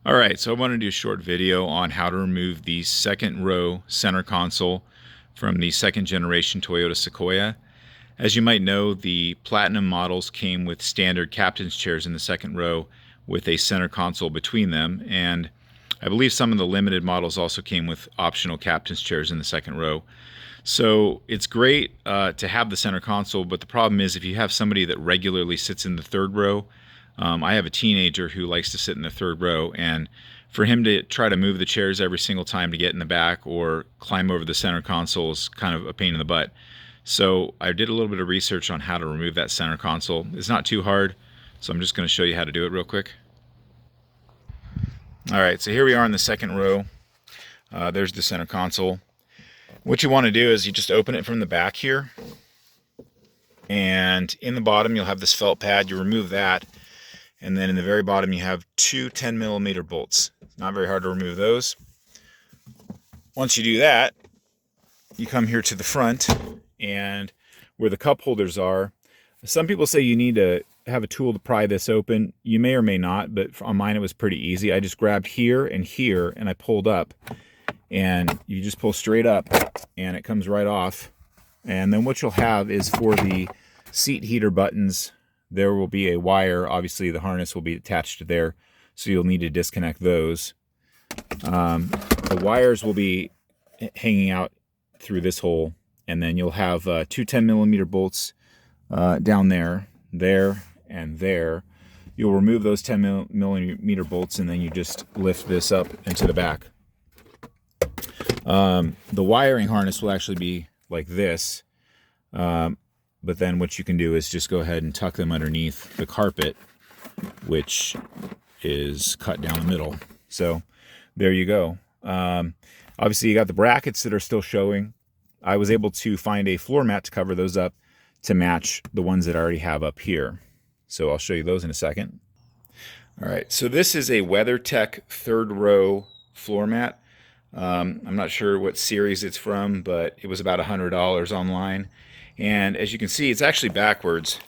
All right, so I want to do a short video on how to remove the second row center console from the second generation Toyota Sequoia. As you might know, the Platinum models came with standard captain's chairs in the second row with a center console between them, and I believe some of the limited models also came with optional captain's chairs in the second row. So it's great to have the center console, but the problem is if you have somebody that regularly sits in the third row. I have a teenager who likes to sit in the third row, and for him to try to move the chairs every single time to get in the back or climb over the center console is kind of a pain in the butt. So I did a little bit of research on how to remove that center console. It's not too hard, so I'm just going to show you how to do it real quick. All right, so here we are in the second row. There's the center console. What you want to do is you just open it from the back here, and in the bottom you'll have this felt pad. You remove that. And then in the very bottom, you have two 10mm bolts. Not very hard to remove those. Once you do that, you come here to the front, and where the cup holders are, some people say you need to have a tool to pry this open. You may or may not, but on mine it was pretty easy. I just grabbed here, and I pulled up. And you just pull straight up, and it comes right off. And then what you'll have is for the seat heater buttons, there will be a wire. Obviously the harness will be attached to there, so you'll need to disconnect those. The wires will be hanging out through this hole, and then you'll have two 10mm bolts down there, and there. You'll remove those 10mm bolts, and then you just lift this up into the back. The wiring harness will actually be like this. But then what you can do is just go ahead and tuck them underneath the carpet, which is cut down the middle. So there you go. Obviously you got the brackets that are still showing. I was able to find a floor mat to cover those up to match the ones that I already have up here. So I'll show you those in a second. All right, so this is a WeatherTech third row floor mat. I'm not sure what series it's from, but it was about $100 online. And as you can see, it's actually backwards.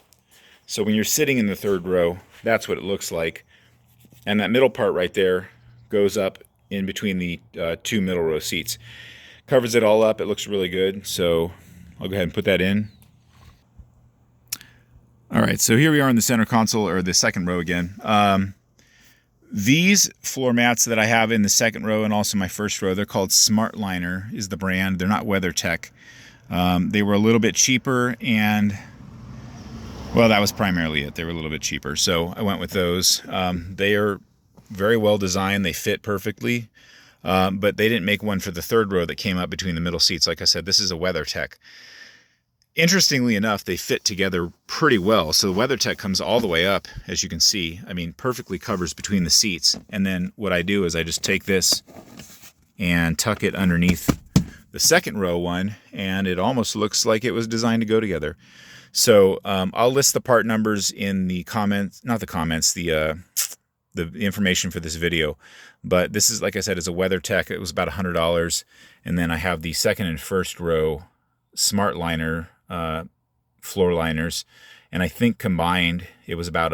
So when you're sitting in the third row, that's what it looks like. And that middle part right there goes up in between the two middle row seats. Covers it all up. It looks really good. So I'll go ahead and put that in. All right, so here we are in the center console, or the second row again. These floor mats that I have in the second row and also my first row, they're called FloorLiner is the brand. They're not WeatherTech. They were a little bit cheaper, and well, that was primarily it. They were a little bit cheaper, so I went with those. They are very well designed. They fit perfectly, but they didn't make one for the third row that came up between the middle seats. Like I said, this is a WeatherTech. Interestingly enough, they fit together pretty well. So the WeatherTech comes all the way up, as you can see. I mean, perfectly covers between the seats. And then what I do is I just take this and tuck it underneath the second row one, and it almost looks like it was designed to go together. So I'll list the part numbers in the comments, not the comments, the information for this video. But this is, like I said, is a WeatherTech. It was about $100. And then I have the second and first row FloorLiner floor liners, and I think combined it was about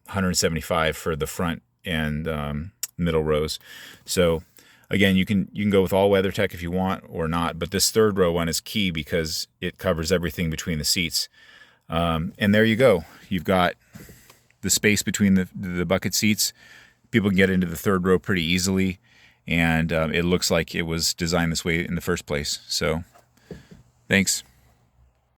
$175 for the front and middle rows. So again, you can go with all WeatherTech if you want or not, but this third row one is key because it covers everything between the seats. And there you go. You've got the space between the bucket seats. People can get into the third row pretty easily, and it looks like it was designed this way in the first place. So thanks.